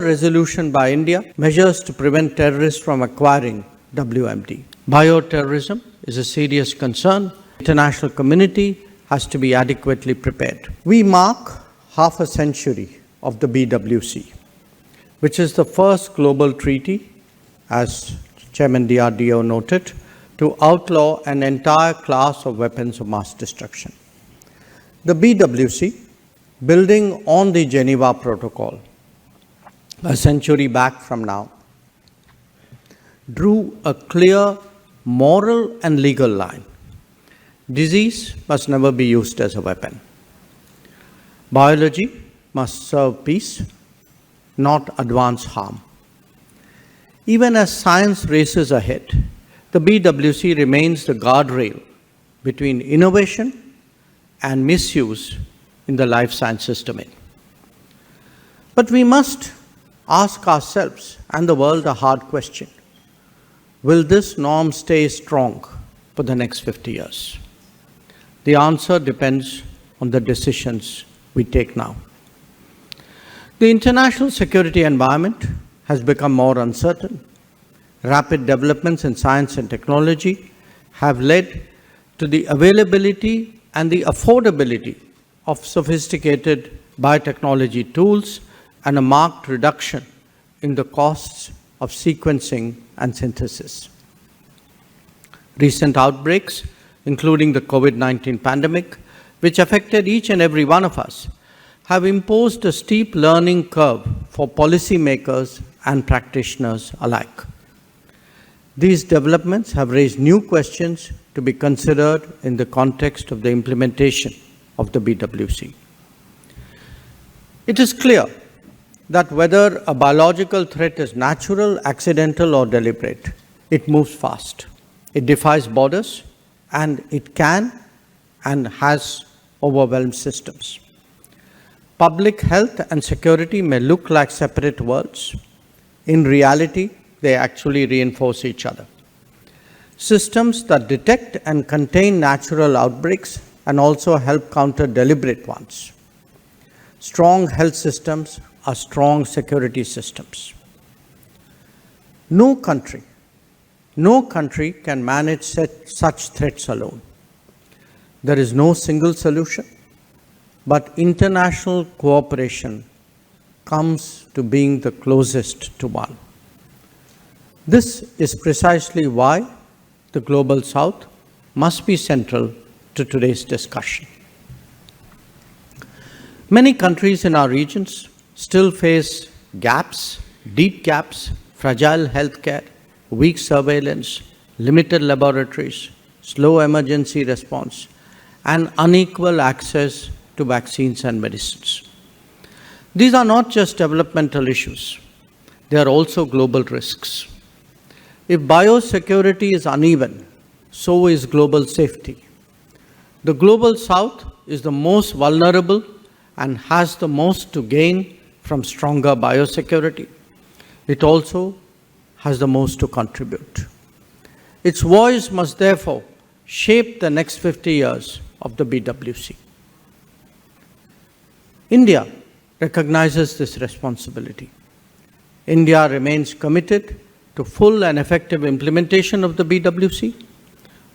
resolution by India, measures to prevent terrorists from acquiring WMD. Bioterrorism is a serious concern. The international community has to be adequately prepared. We mark half a century of the BWC, which is the first global treaty, as Chairman DRDO noted, to outlaw an entire class of weapons of mass destruction. The BWC, building on the Geneva Protocol, a century back from now, drew a clear moral and legal line. Disease must never be used as a weapon. Biology must serve peace, not advance harm. Even as science races ahead, the BWC remains the guardrail between innovation and misuse in the life sciences domain. But we must ask ourselves and the world a hard question. Will this norm stay strong for the next 50 years? The answer depends on the decisions we take now. The international security environment has become more uncertain. Rapid developments in science and technology have led to the availability and the affordability of sophisticated biotechnology tools and a marked reduction in the costs of sequencing and synthesis. Recent outbreaks, including the COVID-19 pandemic, which affected each and every one of us, have imposed a steep learning curve for policymakers and practitioners alike. These developments have raised new questions to be considered in the context of the implementation of the BWC. It is clear that whether a biological threat is natural, accidental, or deliberate, it moves fast. It defies borders, and it can and has overwhelmed systems. Public health and security may look like separate worlds. In reality, they actually reinforce each other. Systems that detect and contain natural outbreaks and also help counter deliberate ones. Strong health systems are strong security systems. No country can manage such threats alone. There is no single solution, but international cooperation comes to being the closest to one. This is precisely why the Global South must be central to today's discussion. Many countries in our regions still face gaps, deep gaps, fragile healthcare, weak surveillance, limited laboratories, slow emergency response, and unequal access to vaccines and medicines. These are not just developmental issues, they are also global risks. If biosecurity is uneven, so is global safety. The Global South is the most vulnerable and has the most to gain from stronger biosecurity. It also has the most to contribute. Its voice must therefore shape the next 50 years of the BWC. India recognizes this responsibility. India remains committed to full and effective implementation of the BWC.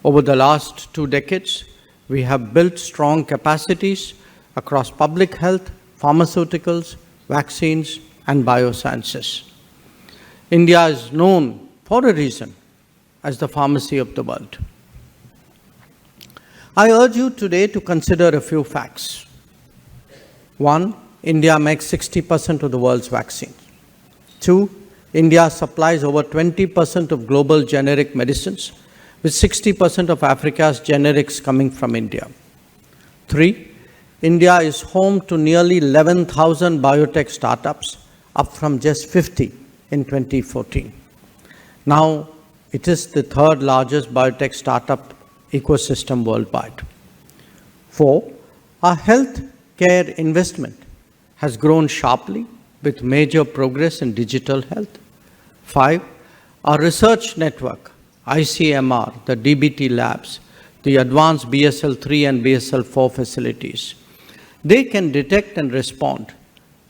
Over the last 2 decades, we have built strong capacities across public health, pharmaceuticals, vaccines, and biosciences. India is known for a reason as the pharmacy of the world. I urge you today to consider a few facts. 1, India makes 60% of the world's vaccines. 2, India supplies over 20% of global generic medicines, with 60% of Africa's generics coming from India. 3, India is home to nearly 11,000 biotech startups, up from just 50 in 2014. Now, it is the 3rd largest biotech startup ecosystem worldwide. 4, our health care investment has grown sharply with major progress in digital health. 5, our research network, ICMR, the DBT labs, the advanced BSL-3 and BSL-4 facilities, they can detect and respond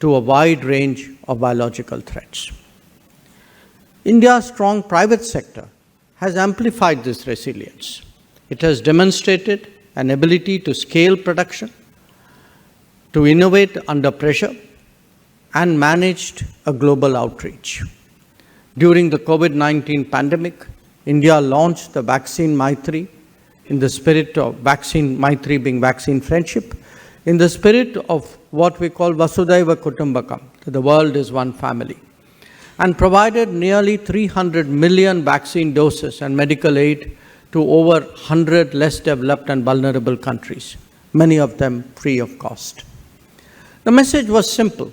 to a wide range of biological threats. India's strong private sector has amplified this resilience. It has demonstrated an ability to scale production, to innovate under pressure, and managed a global outreach. During the COVID-19 pandemic, India launched the Vaccine Maitri in the spirit of Vaccine Maitri being vaccine friendship, in the spirit of what we call Vasudhaiva Kutumbakam, the world is one family, and provided nearly 300 million vaccine doses and medical aid to over 100 less developed and vulnerable countries, many of them free of cost. The message was simple,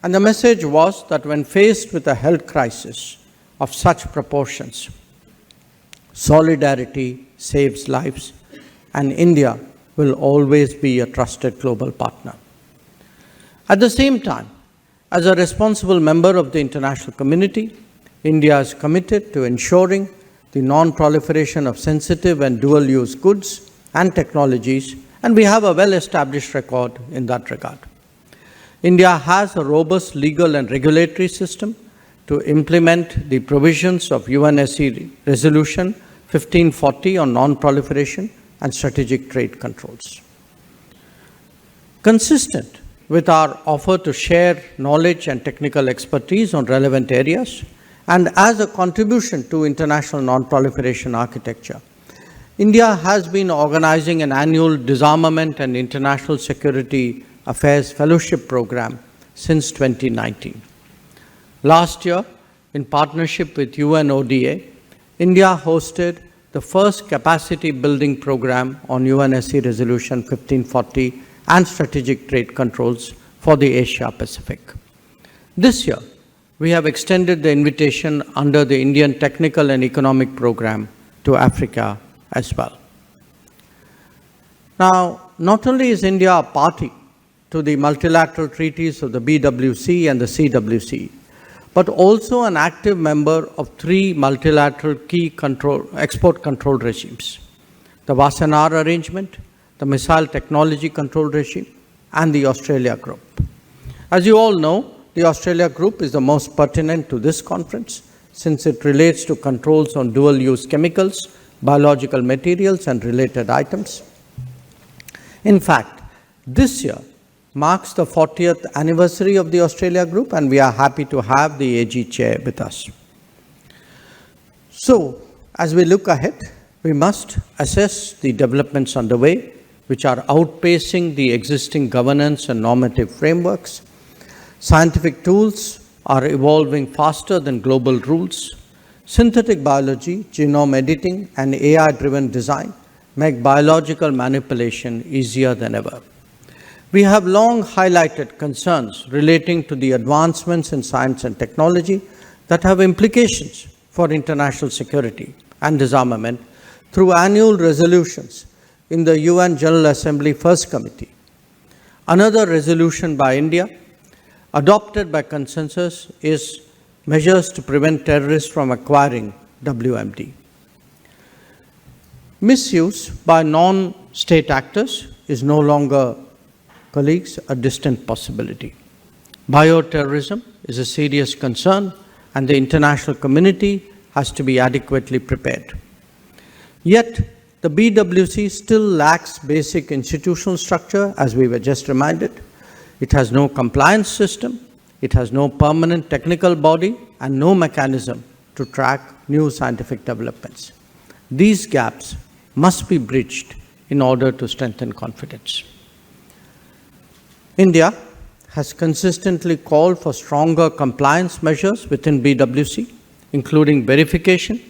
and the message was that when faced with a health crisis of such proportions, solidarity saves lives, and India will always be a trusted global partner. At the same time, as a responsible member of the international community, India is committed to ensuring the non-proliferation of sensitive and dual-use goods and technologies, and we have a well-established record in that regard. India has a robust legal and regulatory system to implement the provisions of UNSC Resolution 1540 on non-proliferation and strategic trade controls. Consistent with our offer to share knowledge and technical expertise on relevant areas, and as a contribution to international non-proliferation architecture, India has been organizing an annual disarmament and international security affairs fellowship program since 2019. Last year, in partnership with UNODA, India hosted the first capacity building program on UNSC Resolution 1540 and strategic trade controls for the Asia Pacific. This year, we have extended the invitation under the Indian Technical and Economic Program to Africa as well. Now, not only is India a party to the multilateral treaties of the BWC and the CWC, but also an active member of 3 multilateral key export control regimes: the Wassenaar Arrangement, the Missile Technology Control Regime, and the Australia Group. As you all know, the Australia Group is the most pertinent to this conference since it relates to controls on dual-use chemicals, biological materials, and related items. In fact, this year marks the 40th anniversary of the Australia Group, and we are happy to have the AG chair with us. So, as we look ahead, we must assess the developments underway, which are outpacing the existing governance and normative frameworks. Scientific tools are evolving faster than global rules. Synthetic biology, genome editing, and AI-driven design make biological manipulation easier than ever. We have long highlighted concerns relating to the advancements in science and technology that have implications for international security and disarmament through annual resolutions in the UN General Assembly First Committee. Another resolution by India, adopted by consensus, is measures to prevent terrorists from acquiring WMD. Misuse by non-state actors is no longer, colleagues, a distant possibility. Bioterrorism is a serious concern, and the international community has to be adequately prepared. Yet, the BWC still lacks basic institutional structure, as we were just reminded. It has no compliance system, it has no permanent technical body, and no mechanism to track new scientific developments. These gaps must be bridged in order to strengthen confidence. India has consistently called for stronger compliance measures within BWC, including verification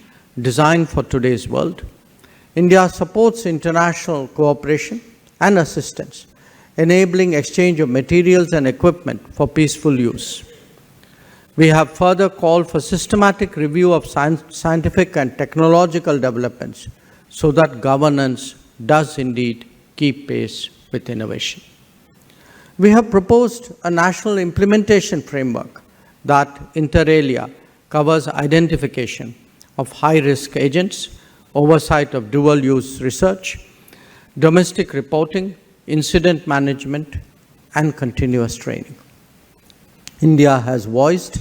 designed for today's world. India supports international cooperation and assistance, enabling exchange of materials and equipment for peaceful use. We have further called for systematic review of scientific and technological developments so that governance does indeed keep pace with innovation. We have proposed a national implementation framework that, inter alia, covers identification of high-risk agents, oversight of dual-use research, domestic reporting, incident management, and continuous training. India has voiced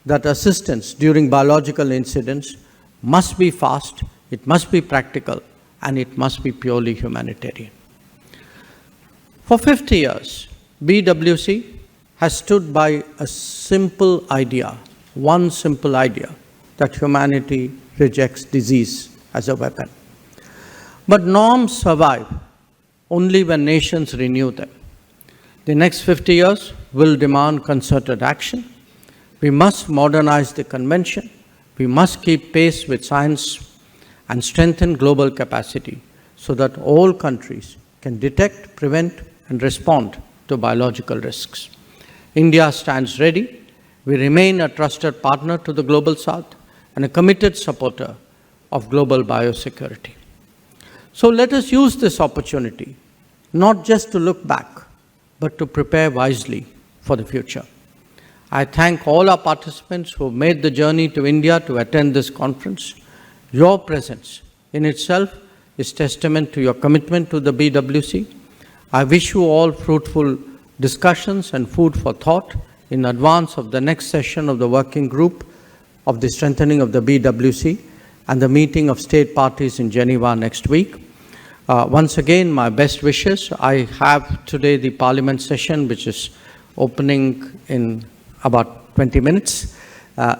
that assistance during biological incidents must be fast, it must be practical, and it must be purely humanitarian. For 50 years, BWC has stood by a simple idea, one simple idea, that humanity rejects disease as a weapon. But norms survive only when nations renew them. The next 50 years will demand concerted action. We must modernize the convention. We must keep pace with science and strengthen global capacity so that all countries can detect, prevent, and respond to biological risks. India stands ready. We remain a trusted partner to the Global South and a committed supporter of global biosecurity. So let us use this opportunity, not just to look back, but to prepare wisely for the future. I thank all our participants who have made the journey to India to attend this conference. Your presence in itself is testament to your commitment to the BWC. I wish you all fruitful discussions and food for thought in advance of the next session of the working group of the strengthening of the BWC and the meeting of state parties in Geneva next week. Once again, my best wishes. I have today the Parliament session, which is opening in about 20 minutes.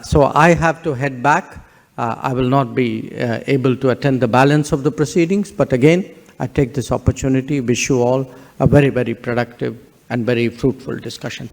So I have to head back. I will not be able to attend the balance of the proceedings. But again, I take this opportunity, wish you all a very, very productive and very fruitful discussion.